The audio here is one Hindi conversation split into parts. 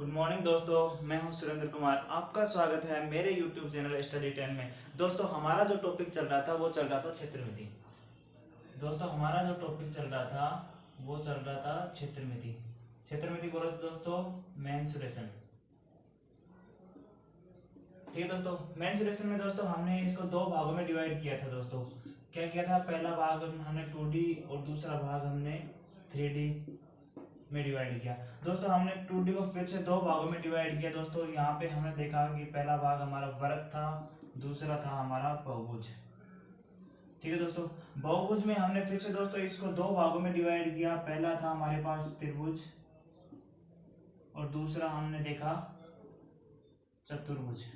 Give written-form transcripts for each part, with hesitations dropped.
गुड मॉर्निंग दोस्तों, मैं हूं सुरेंद्र कुमार। आपका स्वागत है मेरे YouTube चैनल स्टडी 10 में। दोस्तों हमारा जो टॉपिक चल रहा था वो चल रहा था क्षेत्रमिति। दोस्तों हमारा जो टॉपिक चल रहा था वो चल रहा था क्षेत्रमिति। क्षेत्रमिति बोलो तो दोस्तों मेंसुरेशन। ठीक है दोस्तों, मेंसुरेशन में दोस्तों हमने इसको दो भागों में डिवाइड किया था। दोस्तों क्या किया था, पहला भाग हमने 2D और दूसरा भाग हमने 3D में डिवाइड किया। दोस्तों हमने 2D को फिर से दो भागों में डिवाइड किया। दोस्तों यहाँ पे हमने देखा कि पहला भाग हमारा वर्ग था, दूसरा था हमारा बहुभुज। ठीक है दोस्तों, बहुभुज में हमने फिर से दोस्तों इसको दो भागों में डिवाइड किया। पहला था हमारे पास त्रिभुज और दूसरा हमने देखा चतुर्भुज।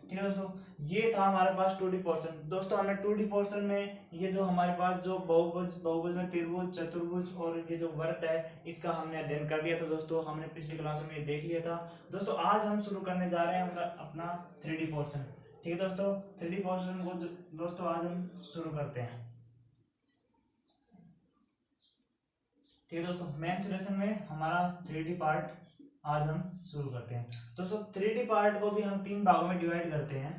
ठीक है दोस्तों, ये था हमारे पास 2D पोर्शन। दोस्तों हमने 2D पोर्शन में ये जो हमारे पास जो बहुभुज में त्रिभुज चतुर्भुज और ये जो वर्ग है इसका हमने अध्ययन कर लिया था। दोस्तों हमने पिछली क्लास में ये देख लिया था। दोस्तों आज हम शुरू करने जा रहे हैं अपना 3D पोर्शन। ठीक है दोस्तों, 3D पोर्शन को दोस्तों आज हम शुरू करते हैं। ठीक है दोस्तों, मेंसुरेशन में हमारा 3D पार्ट आज हम शुरू करते हैं। दोस्तों 3D पार्ट को भी हम तीन भागों में डिवाइड करते हैं,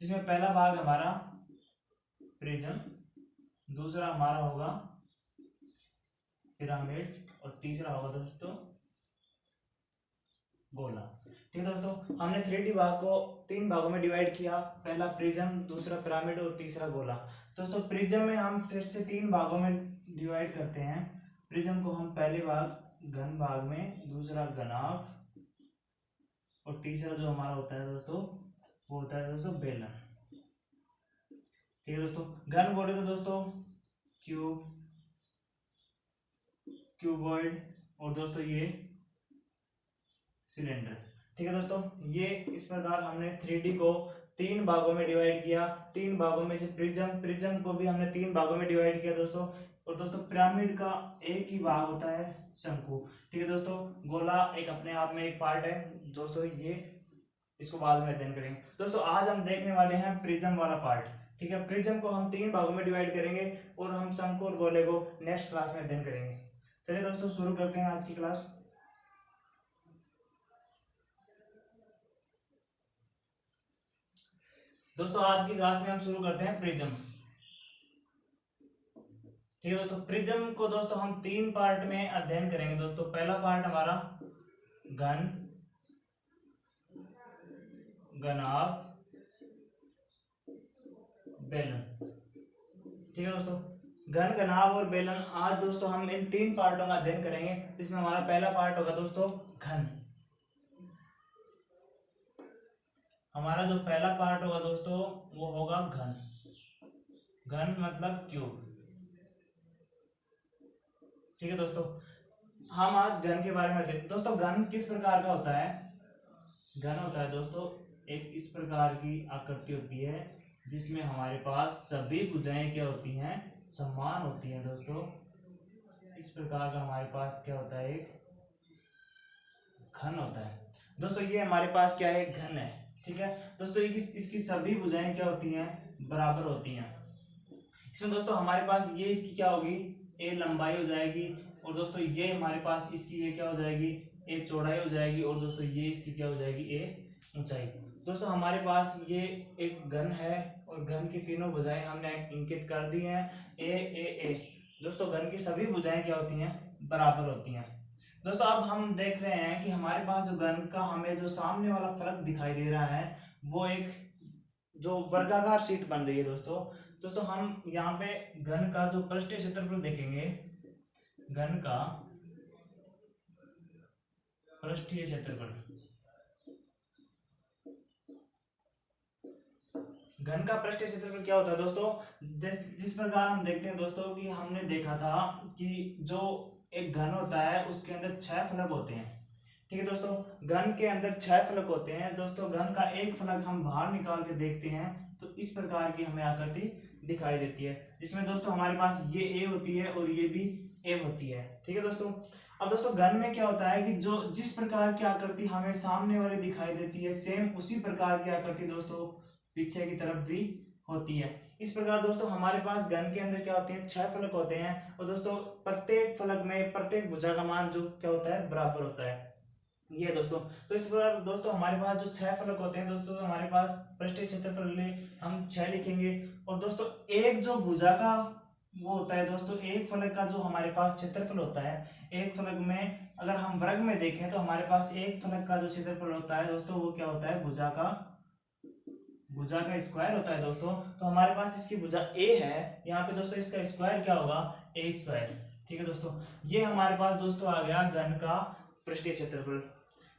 जिसमें पहला भाग हमारा प्रिज्म, दूसरा हमारा होगा पिरामिड और तीसरा होगा दोस्तों गोला। ठीक है दोस्तों, हमने 3D भाग को तीन भागों में डिवाइड किया, पहला प्रिज्म, दूसरा पिरामिड और तीसरा गोला। दोस्तों प्रिज्म में हम फिर से तीन भागों में डिवाइड करते हैं। प्रिज्म को हम पहले भाग घन भाग में, दूसरा घनाभ और तीसरा जो हमारा होता है दोस्तों वो होता है दोस्तों बेलन। ठीक है दोस्तों, घन बोले तो दोस्तों क्यूब, क्यूबॉइड और दोस्तों ये सिलेंडर। ठीक है दोस्तों, ये इस प्रकार हमने 3D को तीन भागों में डिवाइड किया। तीन भागों में से प्रिज्म को भी हमने तीन भागों में डिवाइड किया दोस्तों। और दोस्तों पिरामिड का एक ही भाग होता है शंकु। ठीक है दोस्तों, गोला एक अपने आप में एक पार्ट है दोस्तों, ये इसको बाद में अध्ययन करेंगे। दोस्तों आज हम देखने वाले हैं प्रिज्म वाला पार्ट। ठीक है, प्रिज्म को हम तीन भागों में डिवाइड करेंगे और हम शंकु और गोले को नेक्स्ट क्लास में अध्ययन करेंगे। चलिए दोस्तों शुरू करते हैं आज की क्लास। दोस्तों आज की क्लास में हम शुरू करते हैं प्रिज्म। ठीक है दोस्तों, प्रिज्म को दोस्तों हम तीन पार्ट में अध्ययन करेंगे। दोस्तों पहला पार्ट हमारा घन, घनाभ, बेलन। ठीक है दोस्तों, घन, घनाभ और बेलन आज दोस्तों हम इन तीन पार्टों का अध्ययन करेंगे, जिसमें हमारा पहला पार्ट होगा दोस्तों घन। हमारा जो पहला पार्ट होगा दोस्तों वो होगा घन। घन मतलब क्यूब। ठीक है दोस्तों, हम आज घन के बारे में देखते। दोस्तों घन किस प्रकार का होता है? घन होता है दोस्तों एक इस प्रकार की आकृति होती है जिसमें हमारे पास सभी भुजाएं क्या होती हैं, समान होती हैं। दोस्तों इस प्रकार का हमारे पास क्या होता है, एक घन होता है। दोस्तों ये हमारे पास क्या है, घन है। ठीक है दोस्तों, इसकी सभी भुजाएं क्या होती हैं, बराबर होती हैं। इसमें दोस्तों हमारे पास ये इसकी क्या होगी, ए लंबाई हो जाएगी और दोस्तों ये हमारे पास इसकी ये क्या हो जाएगी, ए चौड़ाई हो जाएगी और दोस्तों ये इसकी क्या हो जाएगी, ए ऊंचाई। दोस्तों हमारे पास ये एक घन है और घन की तीनों भुजाएं हमने इंकित कर दी हैं, ए ए ए। दोस्तों घन की सभी भुजाएं क्या होती हैं, बराबर होती हैं। दोस्तों अब हम देख रहे हैं कि हमारे पास जो घन का हमें जो सामने वाला फलक दिखाई दे रहा है वो एक जो वर्गाकार शीट बन रही है। दोस्तों हम यहाँ पे घन का जो पृष्ठीय क्षेत्रफल देखेंगे, घन का पृष्ठीय क्षेत्रफल, घन का पृष्ठीय क्षेत्रफल क्या होता है दोस्तों, जिस प्रकार हम देखते हैं दोस्तों कि हमने देखा था कि जो एक घन होता है उसके अंदर 6 फलक होते हैं। ठीक है दोस्तों, घन के अंदर 6 फलक होते हैं। दोस्तों घन का एक फलक हम बाहर निकाल के देखते हैं तो इस प्रकार की हमें आकृति दिखाई देती है, जिसमें दोस्तों हमारे पास ये ए होती है और ये भी ए होती है। ठीक है दोस्तों, अब दोस्तों घन में क्या होता है कि जो जिस प्रकार की आकृति हमें सामने वाली दिखाई देती है सेम उसी प्रकार की आकृति दोस्तों पीछे की तरफ भी होती है। इस प्रकार दोस्तों हमारे पास घन के अंदर क्या होते हैं, 6 फलक होते हैं और दोस्तों प्रत्येक फलक में प्रत्येक भुजा का मान जो क्या होता है, बराबर होता है। ये है दोस्तों। तो इस प्रकार दोस्तों हमारे पास जो 6 फलक होते हैं दोस्तों, हमारे पास पृष्ठीय क्षेत्रफल के लिए हम 6 लिखेंगे। और दोस्तों एक जो भुजा का वो होता है दोस्तों, एक फलक का जो हमारे पास क्षेत्रफल होता है, एक फलक में अगर हम वर्ग में देखें तो हमारे पास एक फलक का जो क्षेत्रफल होता है दोस्तों, वो क्या होता है, भुजा का स्क्वायर होता है दोस्तों। तो हमारे पास इसकी भुजा ए है, यहाँ पे दोस्तों इसका स्क्वायर क्या होगा, ए स्क्वायर। ठीक है दोस्तों, ये हमारे पास दोस्तों आ गया घन का पृष्ठीय क्षेत्रफल।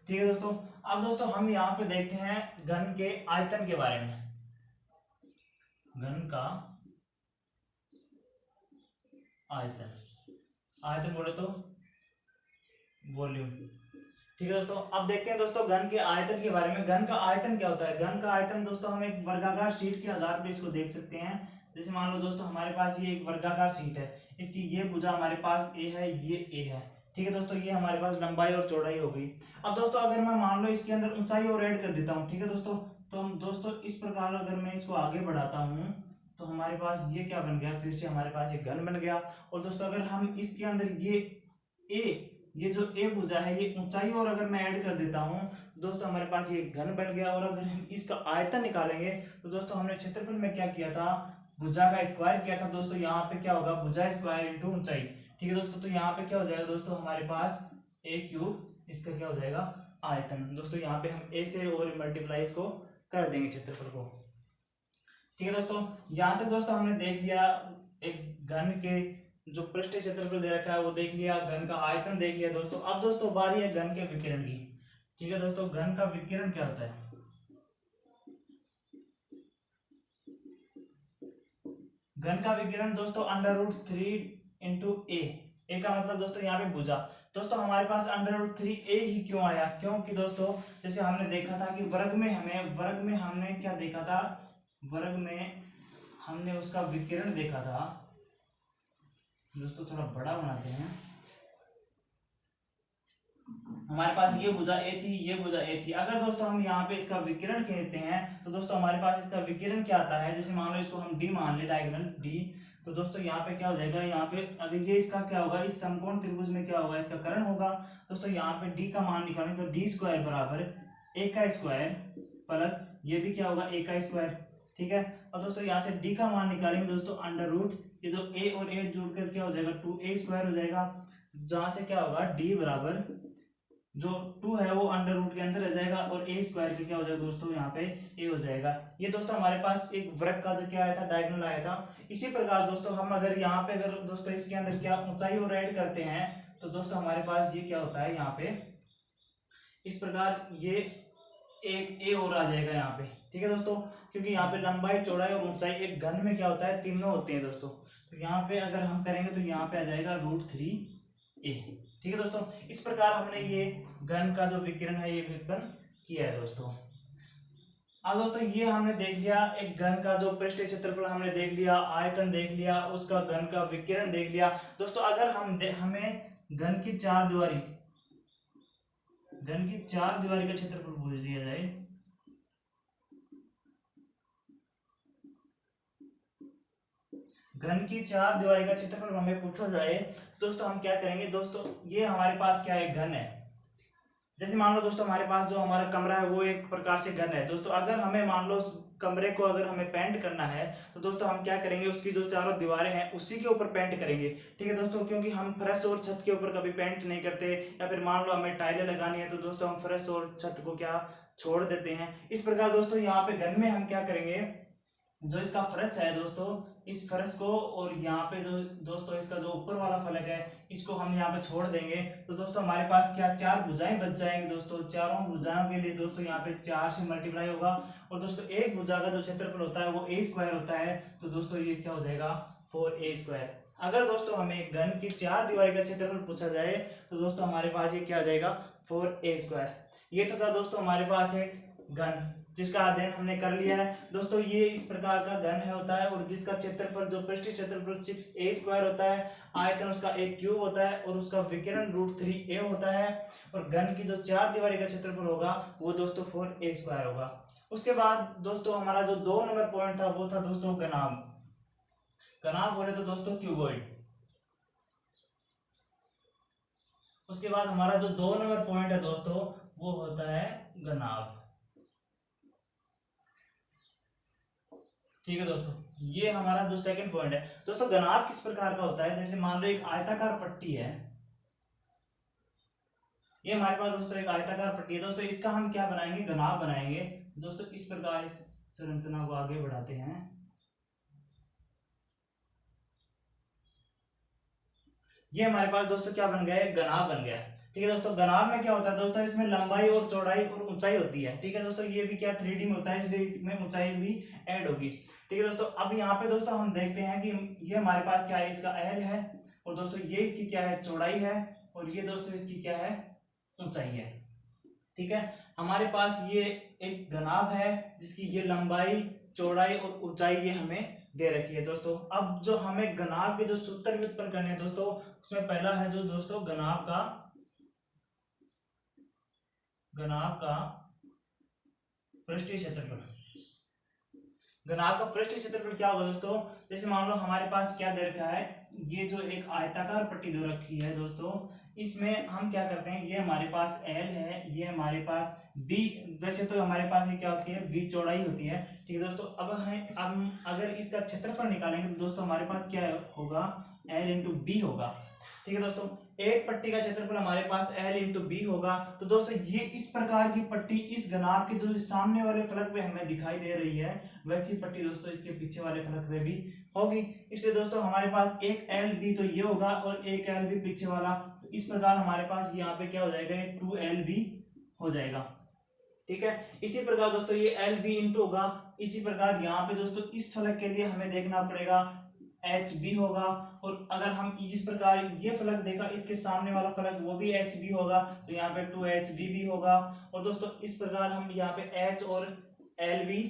ठीक है दोस्तों, अब दोस्तों हम यहाँ पे देखते हैं घन के आयतन के बारे में। घन का आयतन बोले तो वॉल्यूम। ठीक है दोस्तों, अब देखते हैं दोस्तों घन के आयतन के बारे में। घन का आयतन क्या होता है, घन का आयतन दोस्तों हम एक वर्गाकार शीट के आधार पर इसको देख सकते हैं। जैसे मान लो दोस्तों हमारे पास ये एक वर्गाकार शीट है, इसकी ये भुजा हमारे पास ए है, ये ए है। ठीक है दोस्तों, ये हमारे पास लंबाई और चौड़ाई हो गई। अब दोस्तों अगर मैं मान लो इसके अंदर ऊंचाई और ऐड कर देता हूँ, ठीक है दोस्तों, तो हम दोस्तों इस प्रकार अगर मैं इसको आगे बढ़ाता हूँ तो हमारे पास ये क्या बन गया, फिर से हमारे पास एक घन बन गया। और दोस्तों अगर हम इसके अंदर ये जो ए भुजा है, ये ऊंचाई और अगर मैं ऐड कर देता हूँ तो दोस्तों हमारे पास ये घन बन गया। और अगर हम इसका आयतन निकालेंगे तो दोस्तों हमने क्षेत्रफल में क्या किया था, भुजा का स्क्वायर किया था दोस्तों। यहाँ पे क्या होगा, भुजा स्क्वायर इंटू ऊंचाई। ठीक है दोस्तों, तो यहाँ पे क्या हो जाएगा दोस्तों, हमारे पास ए क्यूब, इसका क्या हो जाएगा, आयतन। दोस्तों यहाँ पे हम ए से और मल्टीप्लाई इसको कर देंगे क्षेत्रफल को। ठीक है दोस्तों, यहाँ तक दोस्तों हमने देख लिया एक घन के जो पृष्ठीय क्षेत्रफल दे रखा है वो देख लिया, घन का आयतन देख लिया दोस्तों। अब दोस्तों बारी है घन के विकिरण की। ठीक है दोस्तों, घन का विकिरण क्या होता है, घन का विकिरण दोस्तों √3 इंटू ए का मतलब दोस्तों यहाँ पे भुजा। दोस्तों हमारे पास √3a ही क्यों आया, क्योंकि दोस्तों जैसे हमने देखा था कि वर्ग में हमने क्या देखा था, वर्ग में हमने उसका विकिरण देखा था। दोस्तों थोड़ा बड़ा बनाते हैं। हमारे पास ये भुजा ए थी, ये भुजा ए थी। अगर दोस्तों हम यहाँ पे इसका विकिरण खींचते हैं तो दोस्तों हमारे पास इसका विकिरण क्या आता है, जैसे मान लो इसको हम डी मान ले, डायगोनल डी, तो दोस्तों यहाँ पे क्या हो जाएगा, यहाँ पे अगर ये इसका क्या होगा, इस समकोण त्रिभुज में क्या होगा, इसका कर्ण होगा। दोस्तों यहाँ पे डी का मान निकालेंगे तो डी स्क्वायर बराबर ए का स्क्वायर प्लस ये भी क्या होगा, ए का स्क्वायर। ठीक है, और दोस्तों यहाँ से डी का मान निकालेंगे दोस्तों √ ये जो ए और ए जोड़कर क्या हो जाएगा, 2a स्क्वायर हो जाएगा। जहां से क्या होगा, डी बराबर जो 2 है वो √ के अंदर रह जाएगा और a स्क्वायर का क्या हो जाएगा दोस्तों, यहाँ पे a हो जाएगा। ये दोस्तों हमारे पास एक वृत्त का जो क्या आया था, डायगोनल आया था। इसी प्रकार दोस्तों हम अगर यहाँ पे अगर दोस्तों इसके अंदर क्या ऊंचाई और ऐड करते हैं तो दोस्तों हमारे पास ये क्या होता है, यहाँ पे इस प्रकार ये एक a और आ जाएगा यहाँ पे। ठीक है दोस्तों, क्योंकि यहाँ पे लंबाई चौड़ाई और ऊंचाई एक घन में क्या होता है, तीनों होते हैं दोस्तों। तो यहाँ पे अगर हम करेंगे तो यहाँ पे आ जाएगा √3a। ठीक है दोस्तों, इस प्रकार हमने ये घन का जो विकिरण है ये व्युत्पन्न किया है दोस्तों। अब दोस्तों ये हमने देख लिया एक घन का जो पृष्ठीय क्षेत्रफल हमने देख लिया, आयतन देख लिया, उसका घन का विकिरण देख लिया दोस्तों। अगर हमें घन की चार दीवारी का क्षेत्रफल पूछ दिया जाए, घन की चार दीवारी का क्षेत्रफल हमें पूछा जाए दोस्तों, हम क्या करेंगे दोस्तों, ये हमारे पास क्या है, घन है। जैसे मान लो दोस्तों हमारे पास जो हमारा कमरा है वो एक प्रकार से घन है दोस्तों। अगर हमें मान लो उस कमरे को अगर हमें पेंट करना है तो दोस्तों हम क्या करेंगे, उसकी जो चारों दीवारें हैं उसी के ऊपर पेंट करेंगे। ठीक है दोस्तों, क्योंकि हम फर्श और छत के ऊपर कभी पेंट नहीं करते, या फिर मान लो हमें टाइलें लगानी है तो दोस्तों हम फर्श और छत को क्या छोड़ देते हैं। इस प्रकार दोस्तों यहाँ पे घन में हम क्या करेंगे, जो इसका फर्श है दोस्तों, इस फर्श को और यहाँ पे जो दोस्तों इसका जो ऊपर वाला फलक है इसको हम यहाँ पे छोड़ देंगे। तो दोस्तों हमारे पास क्या चार भुजाएं बच जाएंगी दोस्तों। चारों भुजाओं के लिए दोस्तों यहाँ पे 4 से मल्टीप्लाई होगा। और दोस्तों एक भुजा का जो क्षेत्रफल होता है वो a स्क्वायर होता है, तो दोस्तों ये क्या हो जाएगा, 4a स्क्वायर। अगर दोस्तों हमें घन की चार दीवारी का क्षेत्रफल पूछा जाए तो दोस्तों हमारे पास ये क्या आ जाएगा, 4a स्क्वायर। ये तो था दोस्तों हमारे पास एक घन जिसका अध्ययन हमने कर लिया है दोस्तों। ये इस प्रकार का घन है होता है, और जिसका क्षेत्रफल जो पृष्ठीय क्षेत्रफल 6a स्क्वायर होता है, आयतन उसका a क्यूब होता है, और उसका विकिरण √3a होता है। और घन की जो चार दीवारी का क्षेत्रफल होगा वो दोस्तों 4a स्क्वायर होगा। उसके बाद दोस्तों हमारा जो 2 नंबर पॉइंट था वो था दोस्तों घनाभ। घनाभ बोले तो दोस्तों क्यूबॉइड। उसके बाद हमारा जो 2 नंबर पॉइंट है दोस्तों वो होता है घनाभ। ठीक है दोस्तों, ये हमारा जो सेकंड पॉइंट है दोस्तों। घनाभ किस प्रकार का होता है, जैसे मान लो एक आयताकार पट्टी है, ये हमारे पास दोस्तों एक आयताकार पट्टी है दोस्तों, इसका हम क्या बनाएंगे, घनाभ बनाएंगे दोस्तों। इस प्रकार इस संरचना को आगे बढ़ाते हैं। ये हमारे पास दोस्तों क्या बन गया है, घनाभ बन गया। ठीक है दोस्तों, घनाभ में क्या होता है दोस्तों, इसमें लंबाई और चौड़ाई और ऊंचाई होती है। ठीक है दोस्तों, ये भी क्या 3D में होता है, इसलिए इसमें ऊंचाई भी ऐड होगी। ठीक है दोस्तों, अब यहाँ पे दोस्तों हम देखते हैं कि ये हमारे पास क्या है, इसका एल है, और दोस्तों ये इसकी क्या है, चौड़ाई है, और ये दोस्तों इसकी क्या है, ऊंचाई है। ठीक है, हमारे पास ये एक घनाभ है जिसकी ये लंबाई, चौड़ाई और ऊंचाई ये हमें दे रखी है दोस्तों। अब जो हमें घनाभ के जो सूत्र व्युत्पन्न करने हैं दोस्तों, उसमें पहला है जो दोस्तों घनाभ का पृष्ठीय क्षेत्रफल। घनाभ का पृष्ठीय क्षेत्रफल क्या होगा दोस्तों, जैसे मान लो हमारे पास क्या दे रखा है, ये जो एक आयताकार पट्टी दे रखी है दोस्तों, इसमें हम क्या करते हैं, ये हमारे पास L है, ये हमारे पास B, वैसे तो हमारे पास ये क्या होती है, B चौड़ाई होती है। ठीक है दोस्तों, अब अगर इसका क्षेत्रफल निकालेंगे तो दोस्तों हमारे पास क्या होगा, L इंटू बी होगा। ठीक है दोस्तों, एक पट्टी का क्षेत्रफल हमारे पास L इंटू बी होगा। तो दोस्तों ये इस प्रकार की पट्टी इस घनाभ के जो सामने वाले फलक पे हमें दिखाई दे रही है, वैसी पट्टी दोस्तों इसके पीछे वाले फलक पे भी होगी। इसलिए दोस्तों हमारे पास एक LB तो ये होगा और एक LB पीछे वाला, तो इस प्रकार हमारे पास यहाँ पे क्या हो जाएगा, 2LB हो जाएगा। ठीक है, इसी प्रकार दोस्तों ये LB इंटू होगा। इसी प्रकार यहाँ पे दोस्तों इस फलक के लिए हमें देखना पड़ेगा HB होगा, और अगर हम इस प्रकार ये फलक देखा, इसके सामने वाला फलक वो भी HB होगा, तो यहाँ पे 2HB भी होगा। और दोस्तों इस प्रकार हम यहाँ पे H और LB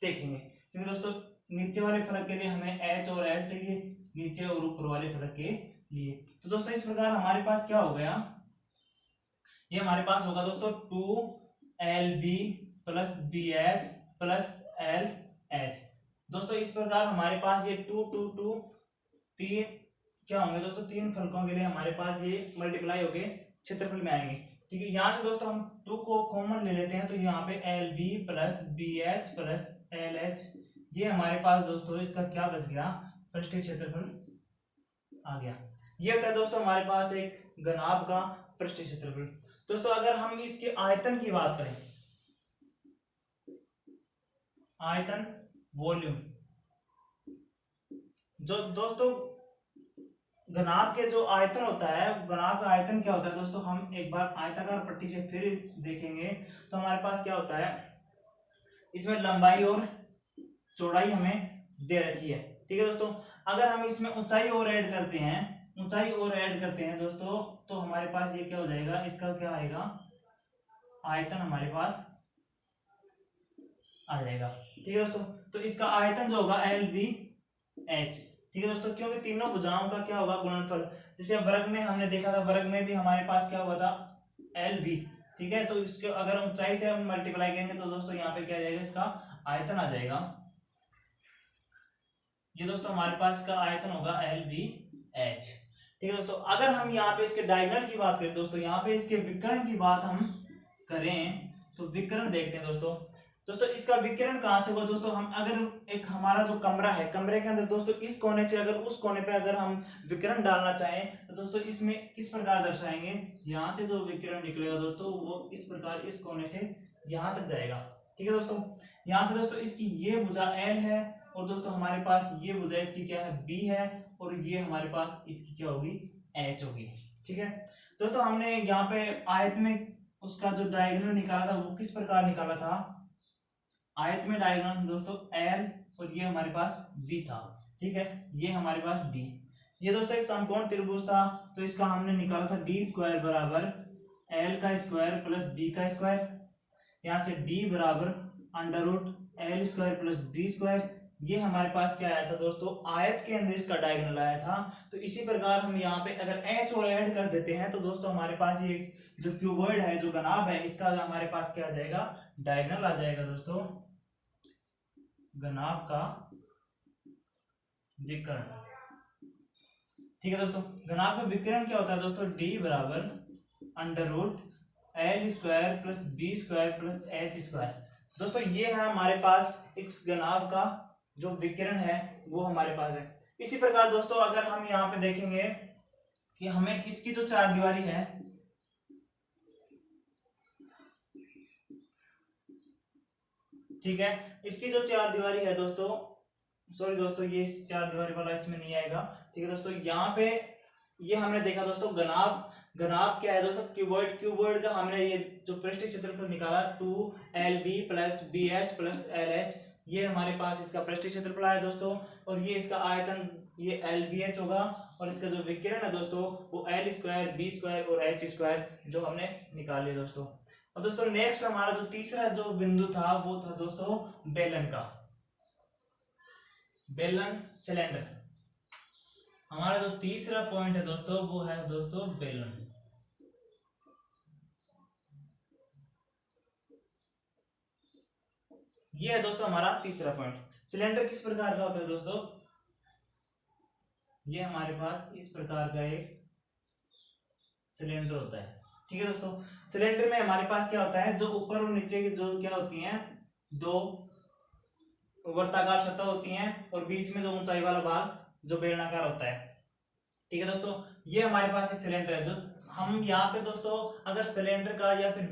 देखेंगे, क्योंकि दोस्तों नीचे वाले फलक के लिए हमें H और L चाहिए, नीचे और ऊपर वाले फलक के लिए। तो दोस्तों इस प्रकार हमारे पास क्या हो गया, ये हमारे पास होगा दोस्तों 2LB plus BH plus LH। दोस्तों इस प्रकार हमारे पास ये 2 2 2 तीन क्या होंगे दोस्तों, तीन फलकों के लिए हमारे पास ये मल्टीप्लाई होके क्षेत्रफल में आएंगे। ठीक है, यहाँ से दोस्तों हम 2 को कॉमन ले लेते हैं, तो यहाँ पे LB plus BH plus LH, ये हमारे पास दोस्तों इसका क्या बच गया, पृष्ठीय क्षेत्रफल आ गया। ये होता है दोस्तों हमारे पास एक घनाभ का पृष्ठीय क्षेत्रफल। दोस्तों अगर हम इसके आयतन की बात करें, आयतन, वॉल्यूम, जो दोस्तों घनाभ के जो आयतन होता है, घनाभ का आयतन क्या होता है दोस्तों, हम एक बार आयताकार पट्टी से फिर देखेंगे तो हमारे पास क्या होता है, इसमें लंबाई और चौड़ाई हमें दे रखी है। ठीक है दोस्तों, अगर हम इसमें ऊंचाई और ऐड करते हैं दोस्तों, तो हमारे पास ये क्या हो जाएगा, इसका क्या आएगा, आयतन हमारे पास आ जाएगा। ठीक है दोस्तों, तो इसका आयतन जो होगा LBH। ठीक है दोस्तों, क्योंकि तीनों भुजाओं का क्या होगा, गुणनफल। जैसे वर्ग में हमने देखा था, वर्ग में भी हमारे पास क्या हुआ था, LB। ठीक है, तो इसके अगर ऊंचाई से हम मल्टीप्लाई करेंगे तो दोस्तों यहाँ पे क्या आ जाएगा, इसका आयतन आ जाएगा। ये दोस्तों हमारे पास का आयतन होगा LBH। ठीक है दोस्तों, अगर हम यहाँ पे इसके डायगोनल की बात करें दोस्तों, यहाँ पे इसके विकर्ण की बात हम करें तो विकर्ण देखते हैं दोस्तों इसका विकिरण कहां से होगा दोस्तों, हम अगर एक हमारा जो कमरा है, कमरे के अंदर दोस्तों इस कोने से अगर उस कोने पे अगर हम विकिरण डालना चाहें तो दोस्तों इसमें किस प्रकार दर्शाएंगे, यहाँ से जो विकिरण निकलेगा दोस्तों वो इस प्रकार इस कोने से यहाँ तक जाएगा। ठीक है दोस्तों, यहाँ पे दोस्तों इसकी ये भुजा L है, और दोस्तों हमारे पास ये भुजा इसकी क्या है, B है, और ये हमारे पास इसकी क्या होगी, H होगी। ठीक है दोस्तों, हमने यहाँ पे आयत में उसका जो डायगोनल निकाला था वो किस प्रकार निकाला था, आयत में डायगोनल दोस्तों L और ये हमारे पास B था। ठीक है, ये हमारे पास D। ये दोस्तों एक समकोण त्रिभुज था, तो इसका हमने निकाला था D स्क्वायर बराबर L का स्क्वायर प्लस B का स्क्वायर। यहाँ से D बराबर under root L square plus B square. ये हमारे पास क्या आया था दोस्तों, आयत के अंदर इसका डायगोनल आया था। तो इसी प्रकार हम यहाँ पे अगर H और ऐड कर देते हैं तो दोस्तों हमारे पास ये जो क्यूबॉइड है, जो घनाभ है, इसका हमारे पास क्या आ जाएगा, डायगोनल आ जाएगा दोस्तों। घनाभ का विकर्ण। ठीक है दोस्तों, घनाभ का विकर्ण क्या होता है दोस्तों, D बराबर under root L square plus B square plus H square. दोस्तों ये है हमारे पास इस घनाभ का जो विकर्ण है वो हमारे पास है। इसी प्रकार दोस्तों अगर हम यहाँ पे देखेंगे कि हमें इसकी जो चार दीवारी है, ठीक है, इसकी जो चार दीवारी है दोस्तों, सॉरी दोस्तों ये चार दीवारी वाला इसमें नहीं आएगा। ठीक है दोस्तों, यहाँ पे ये हमने देखा दोस्तों घनाभ, घनाभ क्या है दोस्तों, क्यूबॉइड, क्यूबॉइड का हमने ये जो पृष्ठीय क्षेत्रफल निकाला 2LB plus BH plus LH, ये हमारे पास इसका पृष्ठीय क्षेत्रफल आया दोस्तों। और ये इसका आयतन ये LBH होगा, और इसका जो विकिरण है दोस्तों वो L स्क्वायर B स्क्वायर और H स्क्वायर जो हमने निकाल लिया दोस्तों। और दोस्तों नेक्स्ट हमारा जो तीसरा जो बिंदु था वो था दोस्तों बेलन का, बेलन सिलेंडर। हमारा जो तीसरा पॉइंट है दोस्तों वो है दोस्तों बेलन। ये है दोस्तों हमारा तीसरा पॉइंट। सिलेंडर किस प्रकार का होता है दोस्तों, ये हमारे पास इस प्रकार का एक सिलेंडर होता है। ठीक है दोस्तों, सिलेंडर में हमारे पास क्या होता है, जो ऊपर और नीचे की जो क्या होती हैं, दो वर्ताकार सतह होती हैं, और बीच में जो ऊंचाई वाला भाग जो बेलनाकार होता है। ठीक है दोस्तों, ये हमारे पास एक सिलेंडर है। जो हम यहाँ पे दोस्तों अगर सिलेंडर का या फिर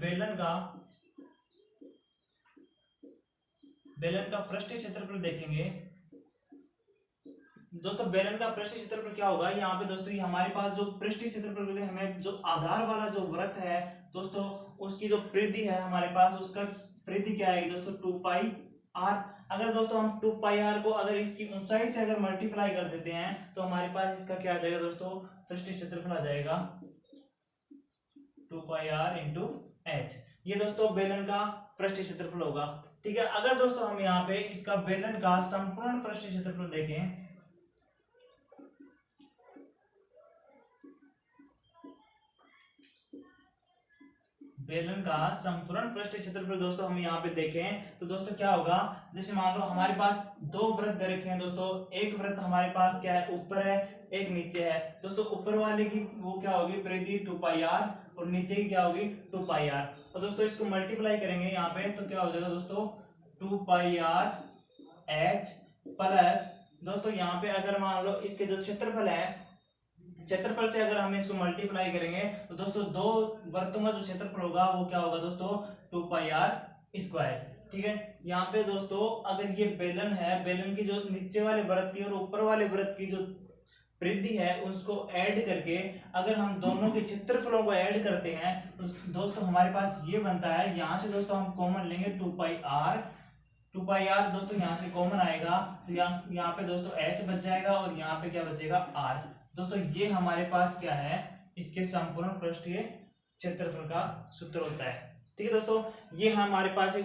बेलन का पृष्ठीय क्षेत्रफल देखेंगे दोस्तों, बेलन का पृष्ठीय क्षेत्रफल क्या होगा, यहाँ पे दोस्तों ये हमारे पास जो पृष्ठीय क्षेत्रफल हमें जो आधार वाला जो वृत्त है दोस्तों, उसकी जो परिधि है हमारे पास, उसका परिधि क्या आएगी दोस्तों 2πr। अगर दोस्तों हम 2πr को अगर इसकी ऊंचाई से अगर मल्टीप्लाई कर देते हैं तो हमारे पास इसका क्या आ जाएगा दोस्तों, पृष्ठीय क्षेत्रफल आ जाएगा 2πr इंटू h। ये दोस्तों बेलन का पृष्ठीय क्षेत्रफल होगा। ठीक है, अगर दोस्तों हम यहाँ पे इसका बेलन का संपूर्ण पृष्ठीय क्षेत्रफल देखें, बेलन का संपूर्ण पृष्ठीय क्षेत्रफल दोस्तों हम यहाँ पे देखें तो दोस्तों क्या होगा, जैसे मान लो हमारे पास दो वृत्त दे रखे हैं दोस्तों, एक वृत्त हमारे पास क्या है, ऊपर है, एक नीचे है दोस्तों। ऊपर वाले की वो क्या होगी, परिधि 2πr, और नीचे की क्या होगी 2πr। और दोस्तों इसको मल्टीप्लाई करेंगे यहाँ पे तो क्या हो जाएगा दोस्तों 2πr h प्लस दोस्तों यहाँ पे अगर मान लो इसके जो क्षेत्रफल है, क्षेत्रफल से अगर हम इसको मल्टीप्लाई करेंगे तो दोस्तों दो वर्तों का जो क्षेत्रफल होगा वो क्या होगा दोस्तों 2πr स्क्वायर। ठीक है, यहाँ पे दोस्तों अगर ये बेलन है, बेलन की जो नीचे वाले वृत्त की और ऊपर वाले वृत्त की जो परिधि है उसको ऐड करके अगर हम दोनों के क्षेत्रफलों को ऐड करते हैं तो दोस्तों हमारे पास ये बनता है, यहाँ से दोस्तों हम कॉमन लेंगे 2πr दोस्तों यहाँ से कॉमन आएगा तो यहाँ पे दोस्तों h बच जाएगा और यहाँ पे क्या बचेगा r। दोस्तों ये हमारे पास क्या है, इसके संपूर्ण पृष्ठीय क्षेत्रफल का सूत्र होता है। ठीक है दोस्तों, ये हमारे पास एक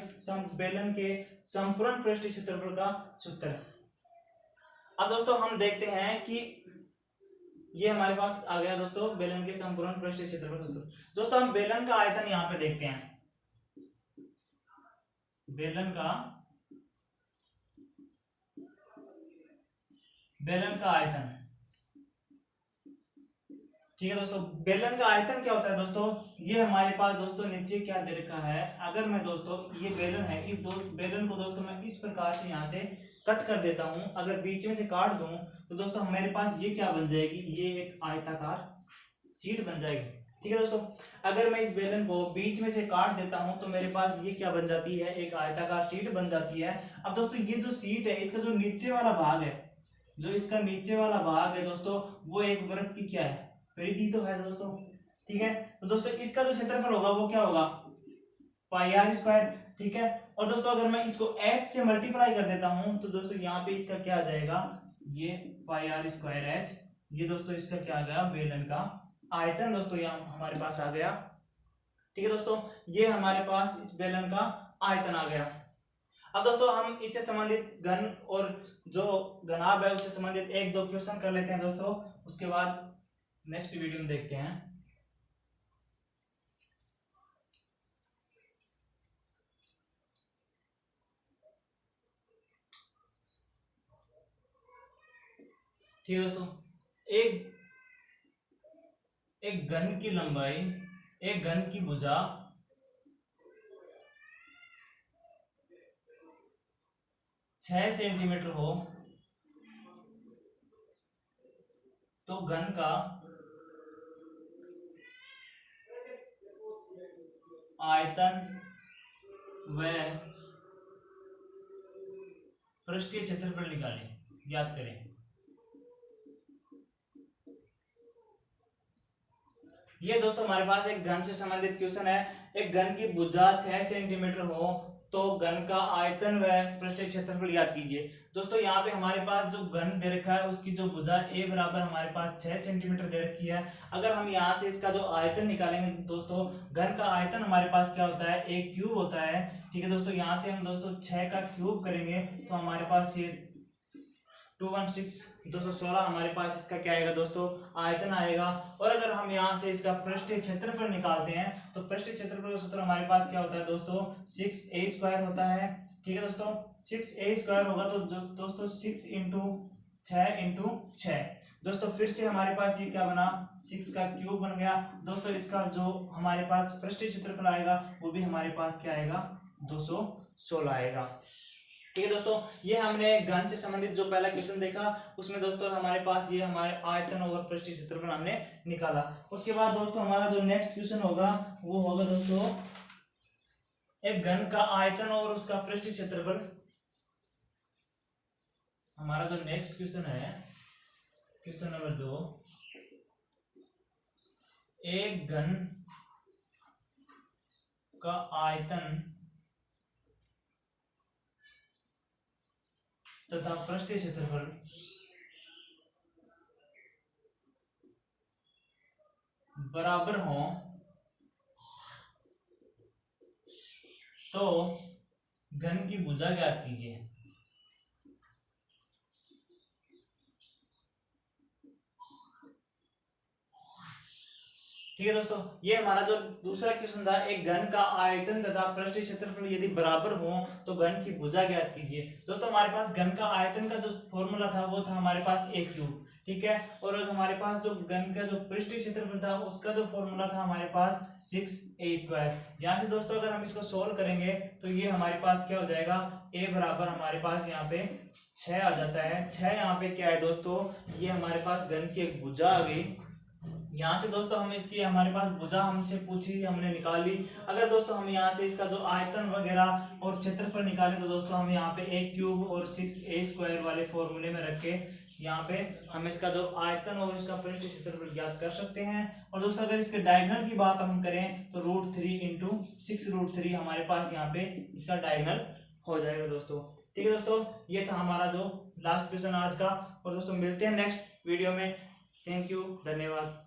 बेलन के संपूर्ण पृष्ठीय क्षेत्रफल का सूत्र है। अब दोस्तों हम देखते हैं कि ये हमारे पास आ गया दोस्तों बेलन के संपूर्ण पृष्ठीय क्षेत्रफल का सूत्र। दोस्तों हम बेलन का आयतन यहाँ पे देखते हैं, बेलन का आयतन। ठीक है दोस्तों, बेलन का आयतन क्या होता है दोस्तों, ये हमारे पास दोस्तों नीचे क्या दे रखा है, अगर मैं दोस्तों ये बेलन है, इस बेलन को दोस्तों मैं इस प्रकार से यहाँ से कट कर देता हूं, अगर बीच में से काट दूं तो दोस्तों मेरे पास ये क्या बन जाएगी, ये एक आयताकार शीट बन जाएगी। ठीक है दोस्तों, अगर मैं इस बेलन को बीच में से काट देता हूं तो मेरे पास ये क्या बन जाती है, एक आयताकार शीट बन जाती है। अब दोस्तों ये जो शीट है इसका जो नीचे वाला भाग है, जो इसका नीचे वाला भाग है दोस्तों वो एक वृत्त की क्या है, परिधि तो है दोस्तों। ठीक है, तो दोस्तों इसका जो क्षेत्रफल होगा वो क्या होगा πr स्क्वायर। ठीक है, और दोस्तों अगर मैं इसको h से मल्टीप्लाई कर देता हूं तो दोस्तों यहाँ पे इसका क्या आ जाएगा, ये πr स्क्वायर h, ये दोस्तों इसका क्या आ गया, बेलन का आयतन दोस्तों यहाँ हमारे पास आ गया। ठीक है दोस्तों, ये हमारे पास इस बेलन का आयतन आ गया। अब दोस्तों हम इससे संबंधित घन और जो घनाभ है उससे संबंधित एक दो क्वेश्चन कर लेते हैं दोस्तों, उसके बाद नेक्स्ट वीडियो में देखते हैं। ठीक है दोस्तों, एक एक घन की लंबाई, एक घन की भुजा 6 सेंटीमीटर हो तो घन का आयतन व पृष्ठीय क्षेत्रफल निकालें, ज्ञात करें। ये दोस्तों हमारे पास एक घन से संबंधित क्वेश्चन है। एक घन की भुजा 6 सेंटीमीटर हो तो घन का आयतन व पृष्ठीय क्षेत्रफल ज्ञात कीजिए। दोस्तों यहाँ पे हमारे पास जो घन दे रखा है उसकी जो भुजा a बराबर हमारे पास 6 सेंटीमीटर दे रखी है। अगर हम यहाँ से इसका जो आयतन निकालेंगे दोस्तों, घन का आयतन हमारे पास क्या होता है, एक क्यूब होता है। ठीक है दोस्तों, यहाँ से हम दोस्तों 6 का क्यूब करेंगे तो हमारे पास ये 216 हमारे पास इसका क्या आएगा दोस्तों, आयतन आएगा। और अगर हम यहाँ से इसका पृष्ठीय क्षेत्रफल निकालते हैं तो पृष्ठीय क्षेत्रफल का सूत्र हमारे पास क्या होता है दोस्तों, 6a² होता है। ठीक है दोस्तों, 6a² होगा तो दोस्तों 6 इंटू 6 दोस्तों फिर से हमारे पास ये क्या बना, 6 का क्यूब बन गया। दोस्तों इसका जो हमारे पास पृष्ठीय क्षेत्रफल आएगा वो भी हमारे पास क्या आएगा, 216 आएगा। ठीक है दोस्तों, ये हमने घन से संबंधित जो पहला क्वेश्चन देखा उसमें दोस्तों हमारे पास ये हमारे आयतन और पृष्ठीय क्षेत्रफल हमने निकाला। उसके बाद दोस्तों हमारा जो नेक्स्ट क्वेश्चन होगा वो होगा दोस्तों एक घन का आयतन और उसका पृष्ठीय क्षेत्रफल। हमारा जो नेक्स्ट क्वेश्चन है क्वेश्चन नंबर 2, एक घन का आयतन तथा पृष्ठीय क्षेत्रफल बराबर हो तो घन की भुजा ज्ञात कीजिए। ठीक है दोस्तों, ये हमारा जो दूसरा क्वेश्चन था, एक घन का आयतन तथा पृष्ठीय क्षेत्रफल यदि बराबर हो तो घन की भुजा ज्ञात कीजिए। दोस्तों हमारे पास घन का आयतन का जो फॉर्मूला था वो था हमारे पास a क्यूब। ठीक है, और हमारे पास जो घन का जो पृष्ठीय क्षेत्रफल था उसका जो फॉर्मूला था हमारे पास 6a²। यहाँ से दोस्तों अगर हम इसको सोल्व करेंगे तो ये हमारे पास क्या हो जाएगा, a बराबर हमारे पास यहाँ पे 6 आ जाता है। 6 यहाँ पे क्या है दोस्तों, ये हमारे पास घन की एक भुजा आ गई। यहाँ से दोस्तों हम इसकी हमारे पास भुजा हमसे पूछी, हमने निकाली। अगर दोस्तों हम यहाँ से इसका जो आयतन वगैरह और क्षेत्रफल निकाले तो दोस्तों हम यहाँ पे a क्यूब और 6a² वाले फॉर्मूले में रख के यहाँ पे हम इसका जो आयतन और इसका पृष्ठीय क्षेत्रफल ज्ञात कर सकते हैं। और दोस्तों अगर इसके डायगोनल की बात हम करें तो √3 इंटू 6√3 हमारे पास यहाँ पे इसका डायगोनल हो जाएगा दोस्तों। ठीक है दोस्तों, ये था हमारा जो लास्ट क्वेश्चन आज का। और दोस्तों मिलते हैं नेक्स्ट वीडियो में। थैंक यू, धन्यवाद।